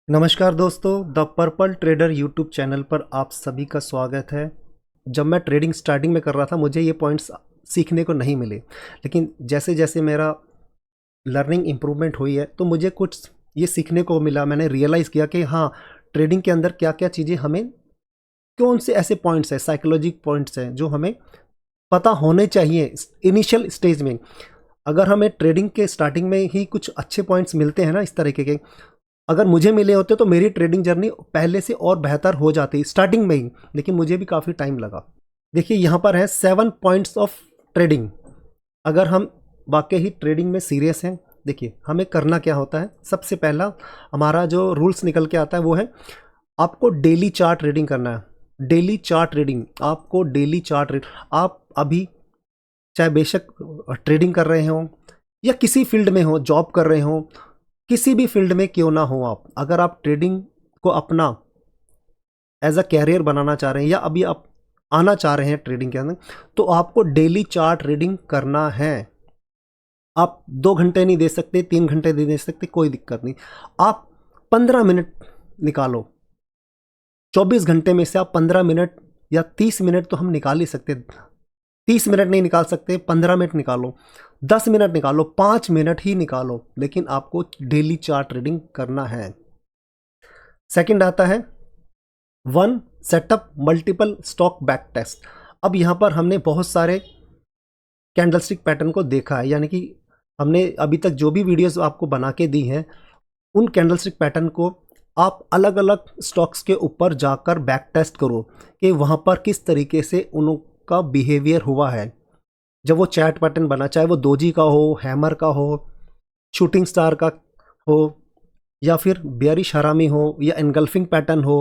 नमस्कार दोस्तों, the purple trader YouTube channel पर आप सभी का स्वागत है। जब मैं ट्रेडिंग स्टार्टिंग में कर रहा था मुझे ये पॉइंट्स सीखने को नहीं मिले, लेकिन जैसे जैसे मेरा लर्निंग इम्प्रूवमेंट हुई है तो मुझे कुछ ये सीखने को मिला। मैंने रियलाइज़ किया कि हाँ, ट्रेडिंग के अंदर क्या क्या चीज़ें हमें, कौन से ऐसे पॉइंट्स हैं, साइकोलॉजिक पॉइंट्स हैं जो हमें पता होने चाहिए इनिशियल स्टेज में। अगर हमें ट्रेडिंग के स्टार्टिंग में ही कुछ अच्छे पॉइंट्स मिलते हैं ना इस तरीके के, अगर मुझे मिले होते तो मेरी ट्रेडिंग जर्नी पहले से और बेहतर हो जाती स्टार्टिंग में ही, लेकिन मुझे भी काफ़ी टाइम लगा। देखिए यहाँ पर है 7 पॉइंट्स ऑफ ट्रेडिंग। अगर हम वाकई ही ट्रेडिंग में सीरियस हैं, देखिए हमें करना क्या होता है। सबसे पहला हमारा जो रूल्स निकल के आता है वो है, आपको डेली चार्ट रीडिंग करना है। डेली चार्ट रीडिंग, आपको डेली चार्ट रीड, आप अभी चाहे बेशक ट्रेडिंग कर रहे हो या किसी फील्ड में हो, जॉब कर रहे हो, किसी भी फील्ड में क्यों ना हो आप, अगर आप ट्रेडिंग को अपना एज अ कैरियर बनाना चाह रहे हैं या अभी आप आना चाह रहे हैं ट्रेडिंग के अंदर, तो आपको डेली चार्ट रीडिंग करना है। आप 2 घंटे नहीं दे सकते, 3 घंटे नहीं दे सकते, कोई दिक्कत नहीं। आप 15 मिनट निकालो। 24 घंटे में से आप 15 मिनट या 30 मिनट तो हम निकाल ही सकते। 30 मिनट नहीं निकाल सकते, 15 मिनट निकालो, 10 मिनट निकालो, 5 मिनट ही निकालो, लेकिन आपको डेली चार्ट रीडिंग करना है। सेकंड आता है 1 setup multiple stock back test. अब यहाँ पर हमने बहुत सारे कैंडलस्टिक पैटर्न को देखा है, यानी कि हमने अभी तक जो भी वीडियोस आपको बना के दी हैं, उन कैंडलस्टिक पैटर्न को आप अलग अलग स्टॉक्स के ऊपर जाकर बैक टेस्ट करो कि वहाँ पर किस तरीके से उनका बिहेवियर हुआ है। जब वो चैट पैटर्न बना, चाहे वो दोजी का हो, हैमर का हो, शूटिंग स्टार का हो, या फिर बेयरिश हरामी हो, या एनगल्फिंग पैटर्न हो,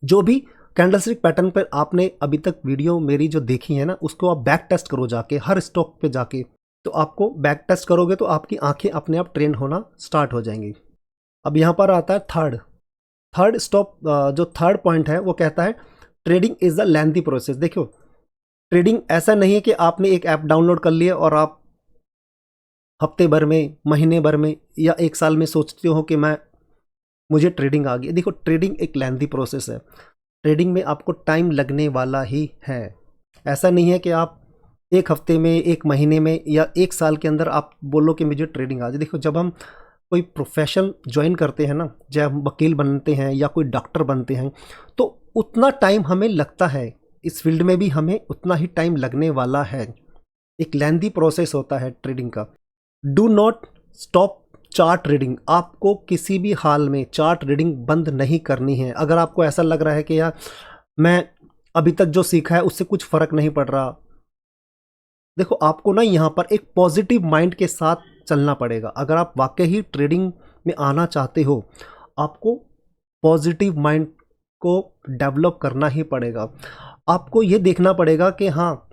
जो भी कैंडलस्टिक पैटर्न पर आपने अभी तक वीडियो मेरी जो देखी है ना, उसको आप बैक टेस्ट करो जाके, हर स्टॉक पे जाके। तो आपको बैक टेस्ट करोगे तो आपकी आंखें अपने आप ट्रेन होना स्टार्ट हो जाएंगी। अब यहाँ पर आता है थर्ड थर्ड स्टॉप। जो थर्ड पॉइंट है वो कहता है, trading is a lengthy process. देखो, ट्रेडिंग ऐसा नहीं है कि आपने एक ऐप डाउनलोड कर लिया और आप हफ्ते भर में, महीने भर में या 1 साल में सोचते हो कि मुझे ट्रेडिंग आ गई। देखो, ट्रेडिंग एक लेंथी प्रोसेस है। ट्रेडिंग में आपको टाइम लगने वाला ही है। ऐसा नहीं है कि आप 1 हफ्ते में, 1 महीने में या 1 साल के अंदर आप बोलो कि मुझे ट्रेडिंग आ जाए। देखो, जब हम कोई प्रोफेशन ज्वाइन करते हैं ना, जब हम वकील बनते हैं या कोई डॉक्टर बनते हैं, तो उतना टाइम हमें लगता है। इस फील्ड में भी हमें उतना ही टाइम लगने वाला है। एक लेंथी प्रोसेस होता है ट्रेडिंग का। Do not stop chart reading. आपको किसी भी हाल में चार्ट रीडिंग बंद नहीं करनी है। अगर आपको ऐसा लग रहा है कि यार मैं अभी तक जो सीखा है उससे कुछ फ़र्क नहीं पड़ रहा, देखो आपको ना यहाँ पर एक पॉजिटिव माइंड के साथ चलना पड़ेगा। अगर आप वाकई ही ट्रेडिंग में आना चाहते हो, आपको पॉजिटिव माइंड को डेवलप करना ही पड़ेगा। आपको ये देखना पड़ेगा कि हाँ,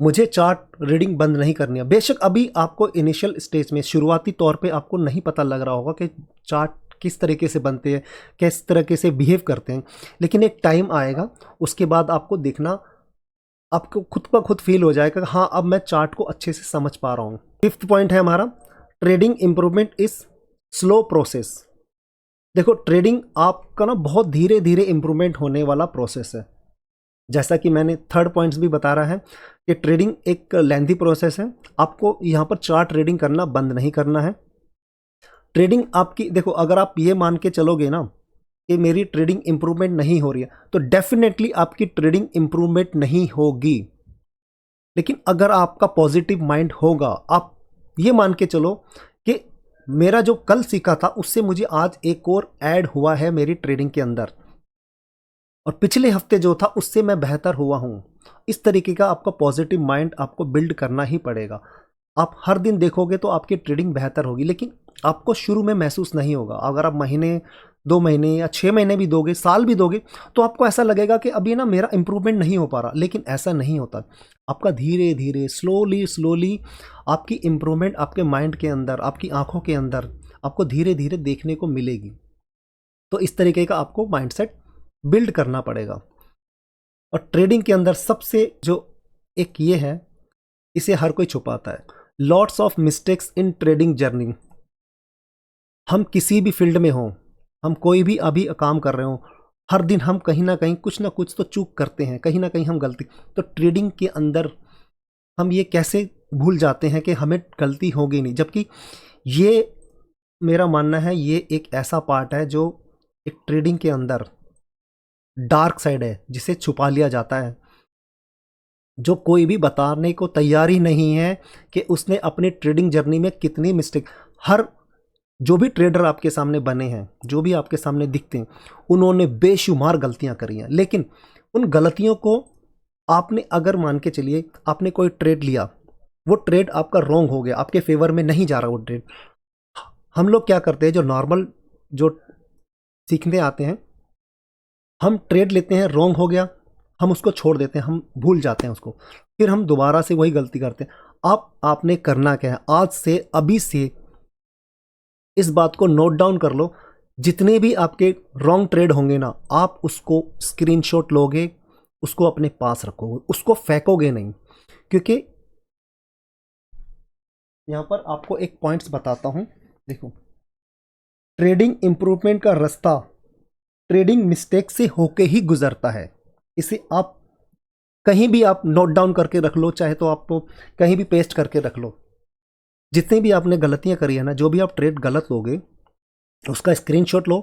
मुझे चार्ट रीडिंग बंद नहीं करनी है। बेशक अभी आपको इनिशियल स्टेज में, शुरुआती तौर पे आपको नहीं पता लग रहा होगा कि चार्ट किस तरीके से बनते हैं, किस तरीके से बिहेव करते हैं, लेकिन एक टाइम आएगा, उसके बाद आपको देखना, आपको खुद ब खुद फील हो जाएगा कि हाँ, अब मैं चार्ट को अच्छे से समझ पा रहा हूँ। फिफ्थ पॉइंट है हमारा, trading improvement is slow process. देखो, ट्रेडिंग आपका ना बहुत धीरे धीरे इंप्रूवमेंट होने वाला प्रोसेस है। जैसा कि मैंने थर्ड पॉइंट्स भी बता रहा है कि ट्रेडिंग एक लेंथी प्रोसेस है। आपको यहाँ पर चार्ट ट्रेडिंग करना बंद नहीं करना है। ट्रेडिंग आपकी, देखो अगर आप ये मान के चलोगे ना कि मेरी ट्रेडिंग इंप्रूवमेंट नहीं हो रही है, तो डेफिनेटली आपकी ट्रेडिंग इंप्रूवमेंट नहीं होगी। लेकिन अगर आपका पॉजिटिव माइंड होगा, आप ये मान के चलो कि मेरा जो कल सीखा था उससे मुझे आज एक और ऐड हुआ है मेरी ट्रेडिंग के अंदर, और पिछले हफ्ते जो था उससे मैं बेहतर हुआ हूँ। इस तरीके का आपका पॉजिटिव माइंड आपको बिल्ड करना ही पड़ेगा। आप हर दिन देखोगे तो आपकी ट्रेडिंग बेहतर होगी, लेकिन आपको शुरू में महसूस नहीं होगा। अगर आप महीने, 2 महीने या 6 महीने भी दोगे, साल भी दोगे, तो आपको ऐसा लगेगा कि अभी ना मेरा इंप्रूवमेंट नहीं हो पा रहा, लेकिन ऐसा नहीं होता। आपका धीरे धीरे, स्लोली स्लोली आपकी इंप्रूवमेंट आपके माइंड के अंदर, आपकी आंखों के अंदर आपको धीरे धीरे देखने को मिलेगी। तो इस तरीके का आपको माइंडसेट बिल्ड करना पड़ेगा। और ट्रेडिंग के अंदर सबसे जो एक ये है, इसे हर कोई छुपाता है, lots of mistakes in trading journey. हम किसी भी फील्ड में हों, हम कोई भी अभी काम कर रहे हों, हर दिन हम कहीं ना कहीं कुछ ना कुछ तो चूक करते हैं, कहीं ना कहीं हम गलती। तो ट्रेडिंग के अंदर हम ये कैसे भूल जाते हैं कि हमें गलती होगी नहीं, जबकि ये मेरा मानना है ये एक ऐसा पार्ट है जो एक ट्रेडिंग के अंदर डार्क साइड है, जिसे छुपा लिया जाता है, जो कोई भी बताने को तैयार ही नहीं है कि उसने अपनी ट्रेडिंग जर्नी में कितनी मिस्टेक। हर जो भी ट्रेडर आपके सामने बने हैं, जो भी आपके सामने दिखते हैं, उन्होंने बेशुमार गलतियां करी हैं, लेकिन उन गलतियों को आपने अगर मान के चलिए आपने कोई ट्रेड लिया, वो ट्रेड आपका रॉन्ग हो गया, आपके फेवर में नहीं जा रहा वो ट्रेड। हम लोग क्या करते हैं, जो नॉर्मल जो सीखने आते हैं, हम ट्रेड लेते हैं, रॉन्ग हो गया, हम उसको छोड़ देते हैं, हम भूल जाते हैं उसको, फिर हम दोबारा से वही गलती करते हैं। अब आपने करना क्या है, आज से अभी से इस बात को नोट डाउन कर लो, जितने भी आपके रॉन्ग ट्रेड होंगे ना, आप उसको स्क्रीनशॉट लोगे, उसको अपने पास रखोगे, उसको फेंकोगे नहीं। क्योंकि यहां पर आपको एक पॉइंट्स बताता हूं, देखो, ट्रेडिंग इंप्रूवमेंट का रास्ता ट्रेडिंग मिस्टेक से होके ही गुजरता है। इसे आप कहीं भी आप नोट डाउन करके रख लो, चाहे तो आप कहीं भी पेस्ट करके रख लो। जितनी भी आपने गलतियां करी है ना, जो भी आप ट्रेड गलत लोगे, उसका स्क्रीनशॉट लो,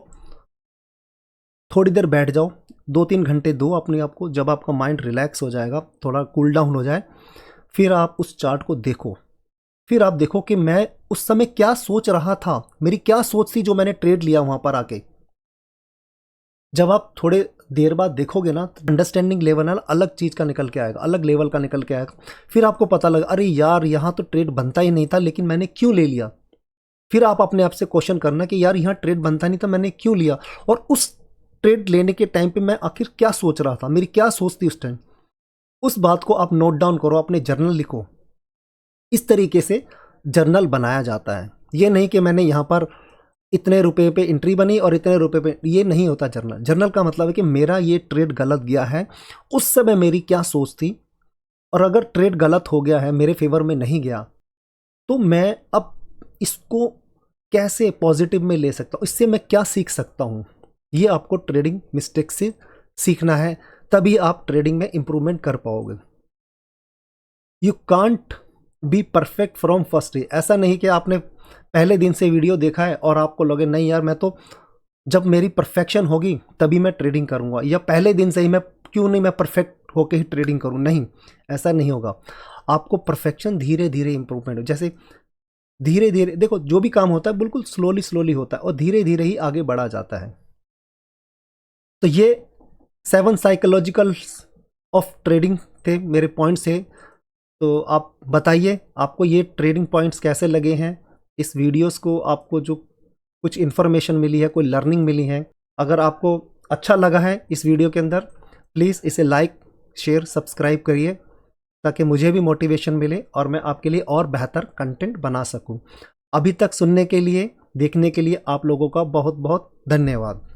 थोड़ी देर बैठ जाओ, 2-3 घंटे दो अपने आप को, जब आपका माइंड रिलैक्स हो जाएगा, थोड़ा कूल डाउन हो जाए, फिर आप उस चार्ट को देखो, फिर आप देखो कि मैं उस समय क्या सोच रहा था, मेरी क्या सोच थी जो मैंने ट्रेड लिया वहां पर आके। जब आप थोड़े देर बाद देखोगे ना, तो अंडरस्टैंडिंग लेवल ना अलग चीज़ का निकल के आएगा, अलग लेवल का निकल के आएगा। फिर आपको पता लगा, अरे यार यहाँ तो ट्रेड बनता ही नहीं था, लेकिन मैंने क्यों ले लिया। फिर आप अपने आप से क्वेश्चन करना कि यार यहाँ ट्रेड बनता नहीं था, मैंने क्यों लिया, और उस ट्रेड लेने के टाइम पे मैं आखिर क्या सोच रहा था, मेरी क्या सोच थी उस टाइम। उस बात को आप नोट डाउन करो, अपने जर्नल लिखो। इस तरीके से जर्नल बनाया जाता है। ये नहीं कि मैंने यहाँ पर इतने रुपए पे एंट्री बनी और इतने रुपए पे, ये नहीं होता जर्नल। जर्नल का मतलब है कि मेरा ये ट्रेड गलत गया है, उस समय मेरी क्या सोच थी, और अगर ट्रेड गलत हो गया है, मेरे फेवर में नहीं गया, तो मैं अब इसको कैसे पॉजिटिव में ले सकता हूँ, इससे मैं क्या सीख सकता हूँ। ये आपको ट्रेडिंग मिस्टेक से सीखना है, तभी आप ट्रेडिंग में इंप्रूवमेंट कर पाओगे। You can't be perfect from first day. ऐसा नहीं कि आपने पहले दिन से वीडियो देखा है और आपको लगे नहीं यार मैं तो जब मेरी परफेक्शन होगी तभी मैं ट्रेडिंग करूंगा, या पहले दिन से ही मैं क्यों नहीं मैं परफेक्ट होके ही ट्रेडिंग करूं। नहीं, ऐसा नहीं होगा। आपको परफेक्शन धीरे धीरे इंप्रूवमेंट हो, जैसे धीरे धीरे देखो, जो भी काम होता है बिल्कुल स्लोली स्लोली होता है और धीरे धीरे ही आगे बढ़ा जाता है। तो ये 7 साइकोलॉजिकल ऑफ ट्रेडिंग थे, मेरे पॉइंट्स थे। तो आप बताइए आपको ये ट्रेडिंग पॉइंट्स कैसे लगे हैं, इस वीडियोस को आपको जो कुछ इन्फॉर्मेशन मिली है, कोई लर्निंग मिली है। अगर आपको अच्छा लगा है इस वीडियो के अंदर, प्लीज़ इसे लाइक शेयर सब्सक्राइब करिए, ताकि मुझे भी मोटिवेशन मिले और मैं आपके लिए और बेहतर कंटेंट बना सकूं। अभी तक सुनने के लिए, देखने के लिए आप लोगों का बहुत बहुत धन्यवाद।